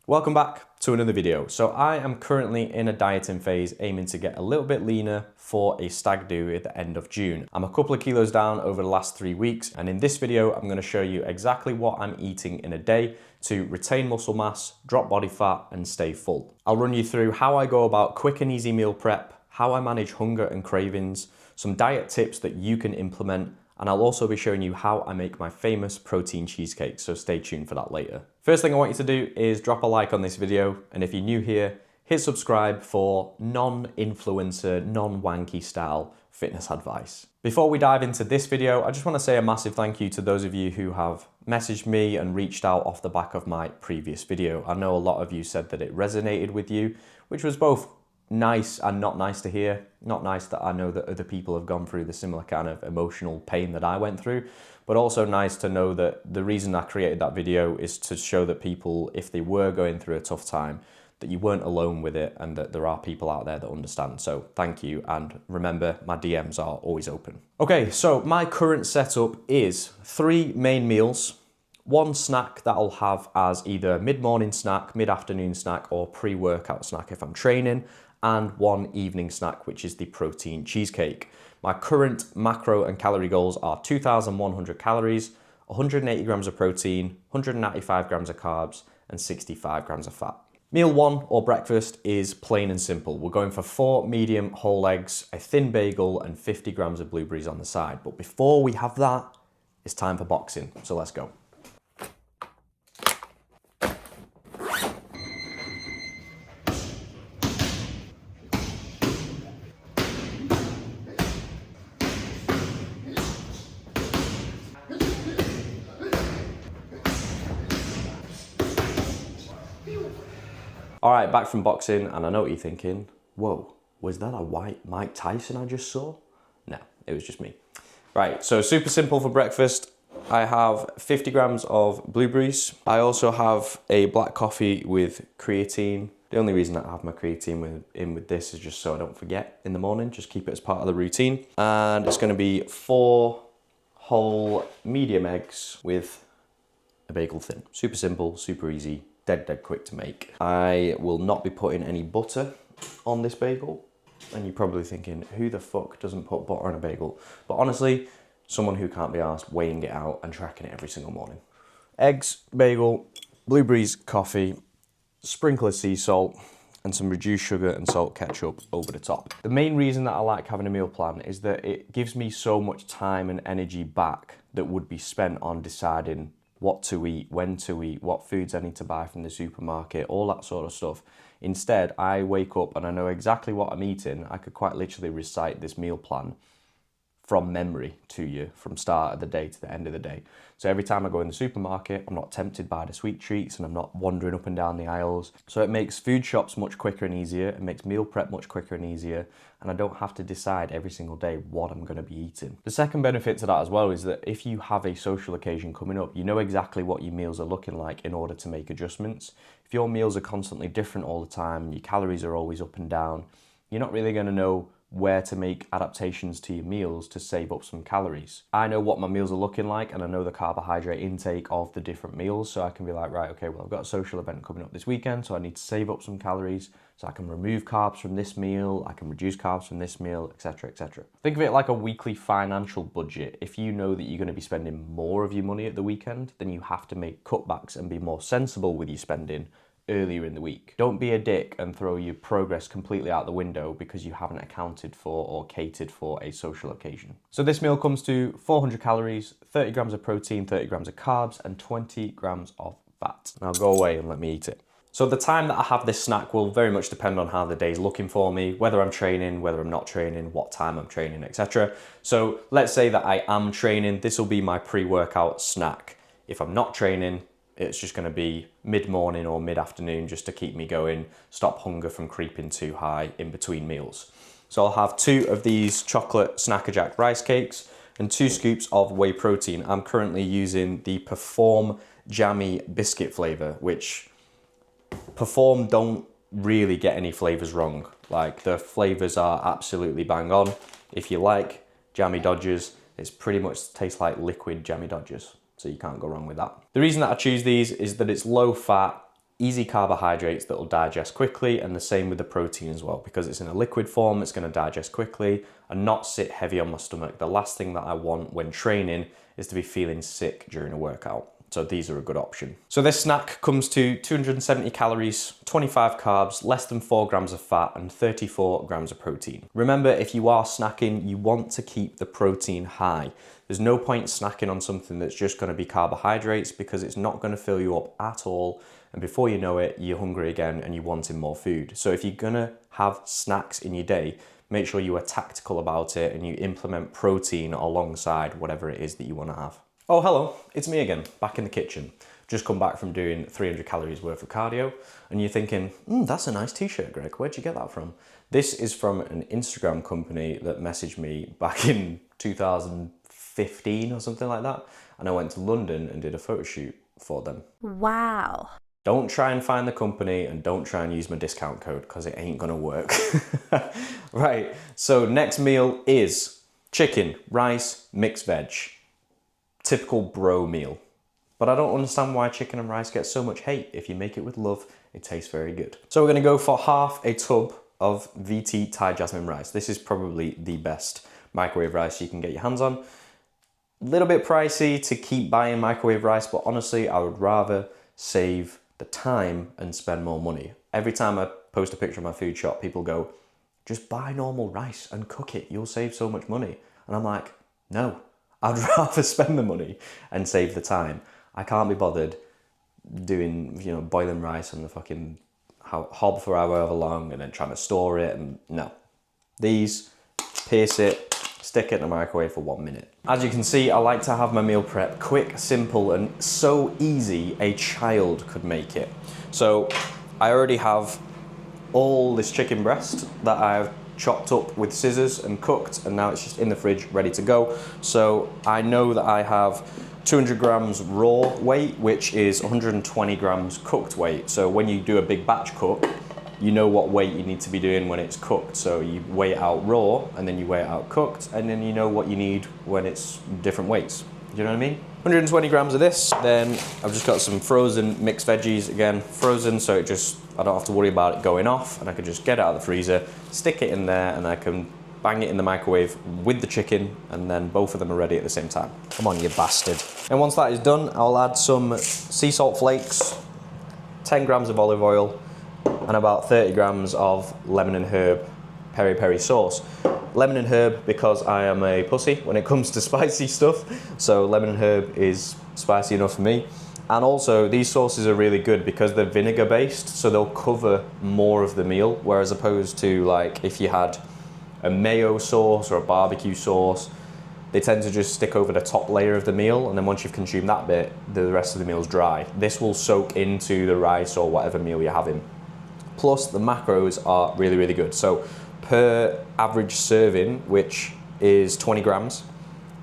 Welcome back to another video. So I am currently in a dieting phase, aiming to get a little bit leaner for a stag do at the end of June. I'm a couple of kilos down over the last 3 weeks, and in this video, I'm gonna show you exactly what I'm eating in a day to retain muscle mass, drop body fat, and stay full. I'll run you through how I go about quick and easy meal prep, how I manage hunger and cravings, some diet tips that you can implement, and I'll also be showing you how I make my famous protein cheesecake, so stay tuned for that later. First thing I want you to do is drop a like on this video, and if you're new here, hit subscribe for non-influencer, non-wanky style fitness advice. Before we dive into this video, I just want to say a massive thank you to those of you who have messaged me and reached out off the back of my previous video. I know a lot of you said that it resonated with you, which was both nice and not nice to hear. Not nice that I know that other people have gone through the similar kind of emotional pain that I went through, but also nice to know that the reason I created that video is to show that people, if they were going through a tough time, that you weren't alone with it and that there are people out there that understand. So thank you, and remember, my DMs are always open. Okay, so my current setup is 3 main meals, 1 snack that I'll have as either mid-morning snack, mid-afternoon snack, or pre-workout snack if I'm training, and 1 evening snack, which is the protein cheesecake. My current macro and calorie goals are 2,100 calories, 180 grams of protein, 195 grams of carbs, and 65 grams of fat. Meal 1 or breakfast is plain and simple. We're going for 4 medium whole eggs, a thin bagel, and 50 grams of blueberries on the side. But before we have that, it's time for boxing. So let's go. All right, back from boxing, and I know what you're thinking. Whoa, was that a white Mike Tyson I just saw? No, it was just me. Right, so super simple for breakfast. I have 50 grams of blueberries. I also have a black coffee with creatine. The only reason that I have my creatine in with this is just so I don't forget in the morning, just keep it as part of the routine. And it's gonna be 4 whole medium eggs with a bagel thin. Super simple, super easy. Dead quick to make. I will not be putting any butter on this bagel. And you're probably thinking, who the fuck doesn't put butter on a bagel? But honestly, someone who can't be arsed weighing it out and tracking it every single morning. Eggs, bagel, blueberries, coffee, sprinkle of sea salt, and some reduced sugar and salt ketchup over the top. The main reason that I like having a meal plan is that it gives me so much time and energy back that would be spent on deciding what to eat, when to eat, what foods I need to buy from the supermarket, all that sort of stuff. Instead, I wake up and I know exactly what I'm eating. I could quite literally recite this meal plan from memory to you from start of the day to the end of the day. So every time I go in the supermarket, I'm not tempted by the sweet treats and I'm not wandering up and down the aisles. So it makes food shops much quicker and easier. It makes meal prep much quicker and easier. And I don't have to decide every single day what I'm gonna be eating. The second benefit to that as well is that if you have a social occasion coming up, you know exactly what your meals are looking like in order to make adjustments. If your meals are constantly different all the time and your calories are always up and down, you're not really gonna know where to make adaptations to your meals to save up some calories. I know what my meals are looking like and I know the carbohydrate intake of the different meals, so I can be like, right, okay, well, I've got a social event coming up this weekend, so I need to save up some calories, so I can remove carbs from this meal, I can reduce carbs from this meal, etc., etc. Think of it like a weekly financial budget. If you know that you're going to be spending more of your money at the weekend, then you have to make cutbacks and be more sensible with your spending earlier in the week. Don't be a dick and throw your progress completely out the window because you haven't accounted for or catered for a social occasion. So this meal comes to 400 calories, 30 grams of protein, 30 grams of carbs, and 20 grams of fat. Now go away and let me eat it. So the time that I have this snack will very much depend on how the day's looking for me, whether I'm training, whether I'm not training, what time I'm training, etc. So let's say that I am training, this will be my pre-workout snack. If I'm not training, it's just gonna be mid-morning or mid-afternoon just to keep me going, stop hunger from creeping too high in between meals. So I'll have 2 of these chocolate Snacker Jack rice cakes and 2 scoops of whey protein. I'm currently using the Perform Jammy biscuit flavor, which Perform don't really get any flavors wrong. Like, the flavors are absolutely bang on. If you like Jammy Dodgers, it's pretty much tastes like liquid Jammy Dodgers. So you can't go wrong with that. The reason that I choose these is that it's low fat, easy carbohydrates that will digest quickly, and the same with the protein as well, because it's in a liquid form, it's going to digest quickly and not sit heavy on my stomach. The last thing that I want when training is to be feeling sick during a workout. So these are a good option. So this snack comes to 270 calories, 25 carbs, less than 4 grams of fat, and 34 grams of protein. Remember, if you are snacking, you want to keep the protein high. There's no point snacking on something that's just going to be carbohydrates, because it's not going to fill you up at all. And before you know it, you're hungry again and you're wanting more food. So if you're going to have snacks in your day, make sure you are tactical about it and you implement protein alongside whatever it is that you want to have. Oh, hello, it's me again, back in the kitchen. Just come back from doing 300 calories worth of cardio, and you're thinking, that's a nice t-shirt, Greg. Where'd you get that from? This is from an Instagram company that messaged me back in 2015 or something like that. And I went to London and did a photo shoot for them. Wow. Don't try and find the company, and don't try and use my discount code, because it ain't gonna work. Right, so next meal is chicken, rice, mixed veg. Typical bro meal. But I don't understand why chicken and rice get so much hate. If you make it with love, it tastes very good. So we're gonna go for half a tub of VT Thai jasmine rice. This is probably the best microwave rice you can get your hands on. A little bit pricey to keep buying microwave rice, but honestly, I would rather save the time and spend more money. Every time I post a picture of my food shop, people go, just buy normal rice and cook it. You'll save so much money. And I'm like, no. I'd rather spend the money and save the time. I can't be bothered doing, boiling rice on the fucking hob for however long and then trying to store it, and no. These, pierce it, stick it in the microwave for 1 minute. As you can see, I like to have my meal prep quick, simple, and so easy a child could make it. So I already have all this chicken breast that I've chopped up with scissors and cooked, and now it's just in the fridge ready to go. So I know that I have 200 grams raw weight, which is 120 grams cooked weight. So when you do a big batch cook, you know what weight you need to be doing when it's cooked. So you weigh it out raw, and then you weigh it out cooked, and then you know what you need when it's different weights. Do you know what I mean? 120 grams of this. Then I've just got some frozen mixed veggies, again, frozen, so I don't have to worry about it going off, and I can just get it out of the freezer, stick it in there, and I can bang it in the microwave with the chicken, and then both of them are ready at the same time. Come on, you bastard. And once that is done, I'll add some sea salt flakes, 10 grams of olive oil, and about 30 grams of lemon and herb peri peri sauce. Lemon and herb because I am a pussy when it comes to spicy stuff, so lemon and herb is spicy enough for me. And also, these sauces are really good because they're vinegar based, so they'll cover more of the meal, whereas opposed to like if you had a mayo sauce or a barbecue sauce, they tend to just stick over the top layer of the meal, and then once you've consumed that bit, the rest of the meal's dry. This will soak into the rice or whatever meal you're having. Plus, the macros are really, really good. So per average serving, which is 20 grams,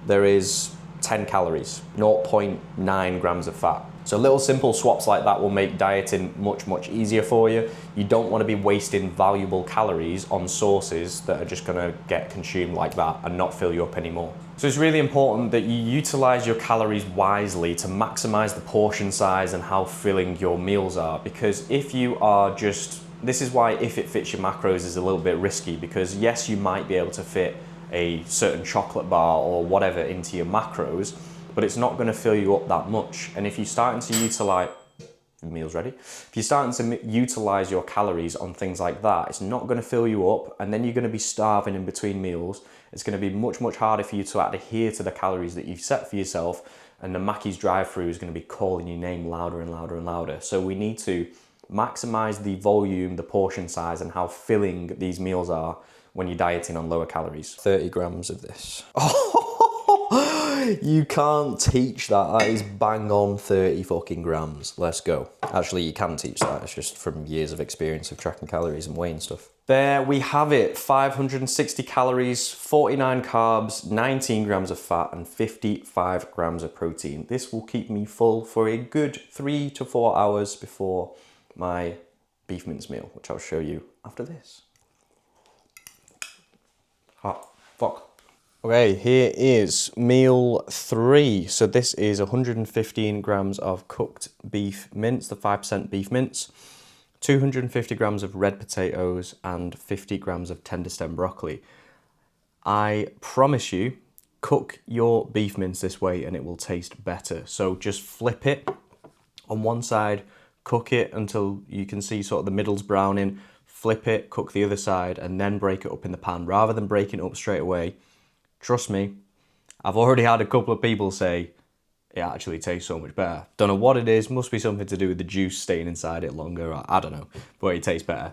there is 10 calories, 0.9 grams of fat. So little simple swaps like that will make dieting much, much easier for you. You don't want to be wasting valuable calories on sauces that are just going to get consumed like that and not fill you up anymore. So it's really important that you utilize your calories wisely to maximize the portion size and how filling your meals are. Because if you are just, this is why if it fits your macros is a little bit risky, because yes, you might be able to fit a certain chocolate bar or whatever into your macros, but it's not going to fill you up that much. And if you're starting to utilize, meal's ready. If you're starting to utilize your calories on things like that, it's not going to fill you up, and then you're going to be starving in between meals. It's going to be much, much harder for you to adhere to the calories that you've set for yourself, and the Mackey's drive-through is going to be calling your name louder and louder and louder. So we need to maximize the volume, the portion size, and how filling these meals are when you're dieting on lower calories. 30 grams of this. You can't teach that. That is bang on 30 fucking grams. Let's go. Actually, you can teach that. It's just from years of experience of tracking calories and weighing stuff. There we have it. 560 calories, 49 carbs, 19 grams of fat, and 55 grams of protein. This will keep me full for a good 3 to 4 hours before my beef mince meal, which I'll show you after this. Hot. Fuck. Okay, here is meal 3. So this is 115 grams of cooked beef mince, the 5% beef mince, 250 grams of red potatoes, and 50 grams of tender stem broccoli. I promise you, cook your beef mince this way and it will taste better. So just flip it on one side, cook it until you can see sort of the middle's browning, flip it, cook the other side, and then break it up in the pan rather than breaking it up straight away. Trust me, I've already had a couple of people say it actually tastes so much better. Don't know what it is, must be something to do with the juice staying inside it longer, I don't know, but it tastes better.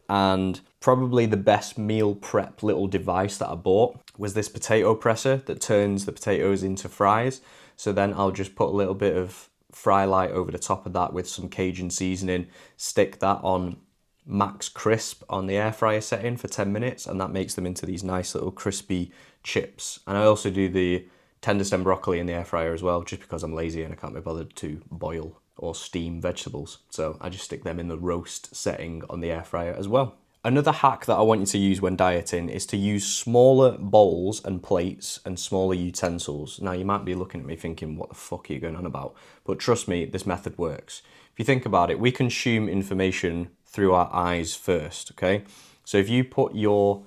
And probably the best meal prep little device that I bought was this potato presser that turns the potatoes into fries. So then I'll just put a little bit of fry light over the top of that with some Cajun seasoning, stick that on max crisp on the air fryer setting for 10 minutes, and that makes them into these nice little crispy chips. And I also do the tender stem broccoli in the air fryer as well, just because I'm lazy and I can't be bothered to boil or steam vegetables. So I just stick them in the roast setting on the air fryer as well. Another hack that I want you to use when dieting is to use smaller bowls and plates and smaller utensils. Now you might be looking at me thinking, what the fuck are you going on about? But trust me, this method works. If you think about it, we consume information through our eyes first, okay? So if you put your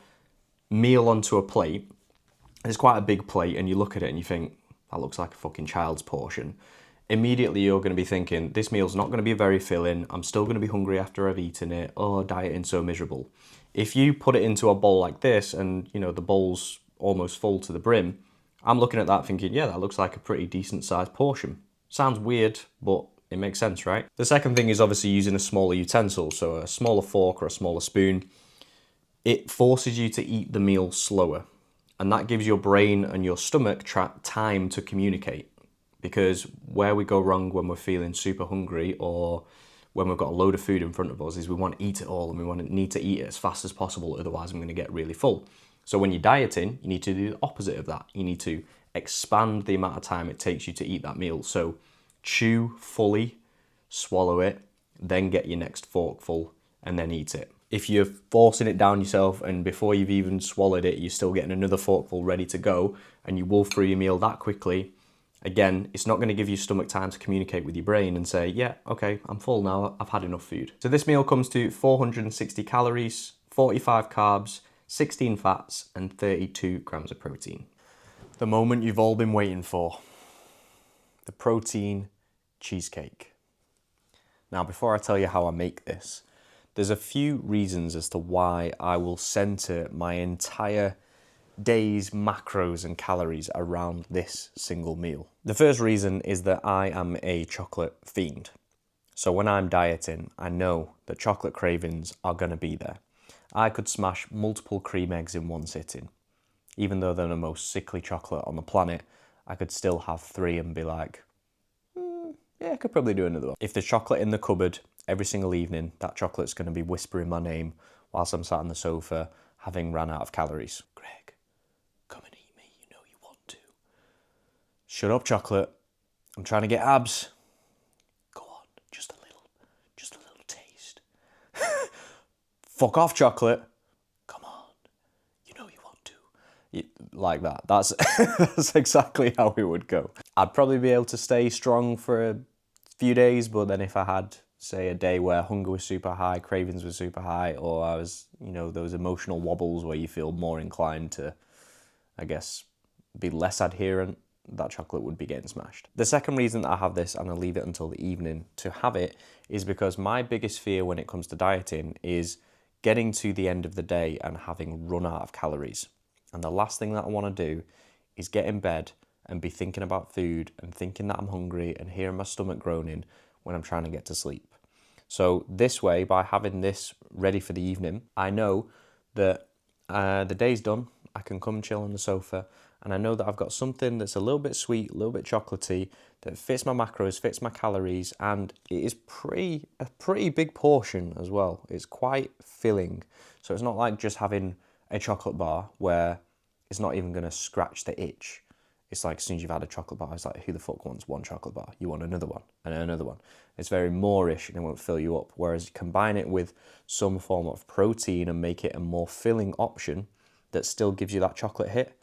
meal onto a plate, it's quite a big plate, and you look at it and you think, that looks like a fucking child's portion. Immediately you're going to be thinking, this meal's not going to be very filling, I'm still going to be hungry after I've eaten it, oh, dieting's so miserable. If you put it into a bowl like this and, you know, the bowl's almost full to the brim, I'm looking at that thinking, yeah, that looks like a pretty decent sized portion. Sounds weird, but it makes sense, right? The second thing is obviously using a smaller utensil, so a smaller fork or a smaller spoon. It forces you to eat the meal slower, and that gives your brain and your stomach time to communicate. Because where we go wrong when we're feeling super hungry or when we've got a load of food in front of us is we want to eat it all and we need to eat it as fast as possible, otherwise I'm going to get really full. So when you're dieting, you need to do the opposite of that. You need to expand the amount of time it takes you to eat that meal. So chew fully, swallow it, then get your next forkful and then eat it. If you're forcing it down yourself and before you've even swallowed it, you're still getting another forkful ready to go and you wolf through your meal that quickly, again, it's not going to give your stomach time to communicate with your brain and say, yeah, okay, I'm full now, I've had enough food. So this meal comes to 460 calories, 45 carbs, 16 fats, and 32 grams of protein. The moment you've all been waiting for, the protein cheesecake. Now, before I tell you how I make this, there's a few reasons as to why I will center my entire day's macros and calories around this single meal. The first reason is that I am a chocolate fiend. So when I'm dieting, I know that chocolate cravings are going to be there. I could smash multiple cream eggs in one sitting. Even though they're the most sickly chocolate on the planet, I could still have 3 and be like, yeah, I could probably do another one. If there's chocolate in the cupboard every single evening, that chocolate's going to be whispering my name whilst I'm sat on the sofa having ran out of calories. Greg, come and eat me, you know you want to. Shut up, chocolate. I'm trying to get abs. Go on, just a little taste. Fuck off, chocolate. Come on, you know you want to. Like that. That's that's exactly how it would go. I'd probably be able to stay strong for a few days, but then if I had, say, a day where hunger was super high, cravings were super high, or I was, you know, those emotional wobbles where you feel more inclined to, I guess, be less adherent, that chocolate would be getting smashed. The second reason that I have this, and I leave it until the evening to have it, is because my biggest fear when it comes to dieting is getting to the end of the day and having run out of calories. And the last thing that I want to do is get in bed and be thinking about food and thinking that I'm hungry and hearing my stomach groaning when I'm trying to get to sleep. So this way, by having this ready for the evening, I know that the day's done, I can come chill on the sofa, and I know that I've got something that's a little bit sweet, a little bit chocolatey, that fits my macros, fits my calories, and it is a pretty big portion as well. It's quite filling. So it's not like just having a chocolate bar where it's not even going to scratch the itch. It's like as soon as you've had a chocolate bar, it's like, who the fuck wants one chocolate bar? You want another one and another one. It's very moreish and it won't fill you up. Whereas you combine it with some form of protein and make it a more filling option that still gives you that chocolate hit,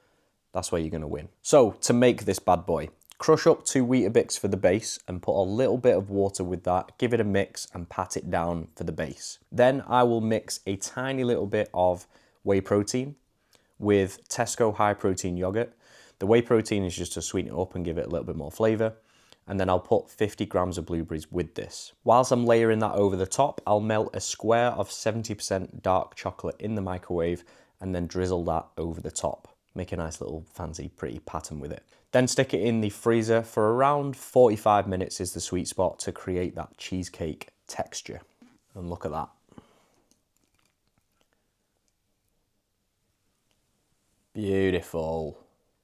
that's where you're gonna win. So to make this bad boy, crush up 2 Weetabix for the base and put a little bit of water with that, give it a mix and pat it down for the base. Then I will mix a tiny little bit of whey protein with Tesco high protein yogurt. The whey protein is just to sweeten it up and give it a little bit more flavor. And then I'll put 50 grams of blueberries with this. Whilst I'm layering that over the top, I'll melt a square of 70% dark chocolate in the microwave and then drizzle that over the top. Make a nice little fancy pretty pattern with it. Then stick it in the freezer for around 45 minutes is the sweet spot to create that cheesecake texture. And look at that. Beautiful.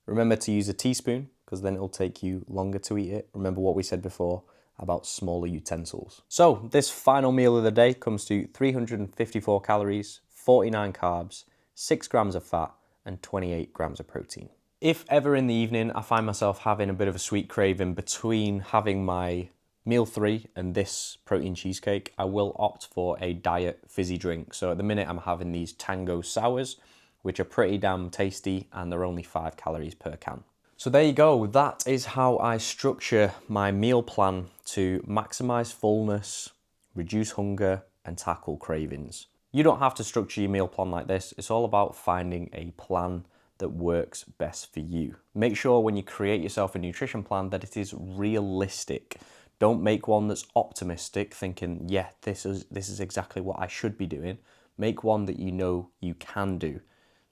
Remember to use a teaspoon because then it'll take you longer to eat it. Remember what we said before about smaller utensils. So this final meal of the day comes to 354 calories, 49 carbs, 6 grams of fat, and 28 grams of protein. If ever in the evening I find myself having a bit of a sweet craving between having my meal 3 and this protein cheesecake, I will opt for a diet fizzy drink. So at the minute I'm having these Tango Sours, which are pretty damn tasty and they're only 5 calories per can. So there you go, that is how I structure my meal plan to maximize fullness, reduce hunger, and tackle cravings. You don't have to structure your meal plan like this. It's all about finding a plan that works best for you. Make sure when you create yourself a nutrition plan that it is realistic. Don't make one that's optimistic, thinking, yeah, this is exactly what I should be doing. Make one that you know you can do.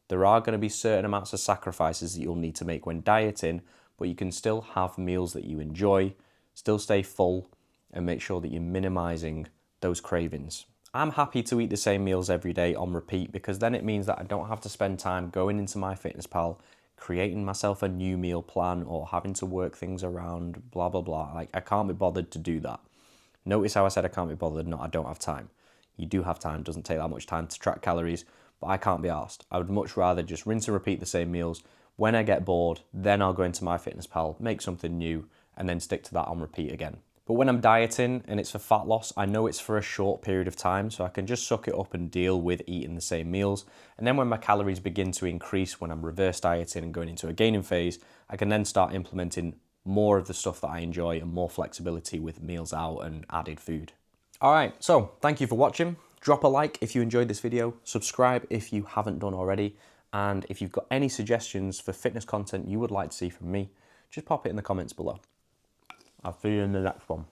There are going to be certain amounts of sacrifices that you'll need to make when dieting, but you can still have meals that you enjoy, still stay full, and make sure that you're minimizing those cravings. I'm happy to eat the same meals every day on repeat because then it means that I don't have to spend time going into MyFitnessPal, creating myself a new meal plan or having to work things around, blah, blah, blah. Like, I can't be bothered to do that. Notice how I said I can't be bothered, not I don't have time. You do have time, it doesn't take that much time to track calories, but I can't be arsed. I would much rather just rinse and repeat the same meals. When I get bored, then I'll go into MyFitnessPal, make something new, and then stick to that on repeat again. But when I'm dieting and it's for fat loss, I know it's for a short period of time, so I can just suck it up and deal with eating the same meals. And then when my calories begin to increase, when I'm reverse dieting and going into a gaining phase, I can then start implementing more of the stuff that I enjoy and more flexibility with meals out and added food. All right, so thank you for watching. Drop a like if you enjoyed this video, subscribe if you haven't done already, and if you've got any suggestions for fitness content you would like to see from me, just pop it in the comments below. I'll see you in the next one.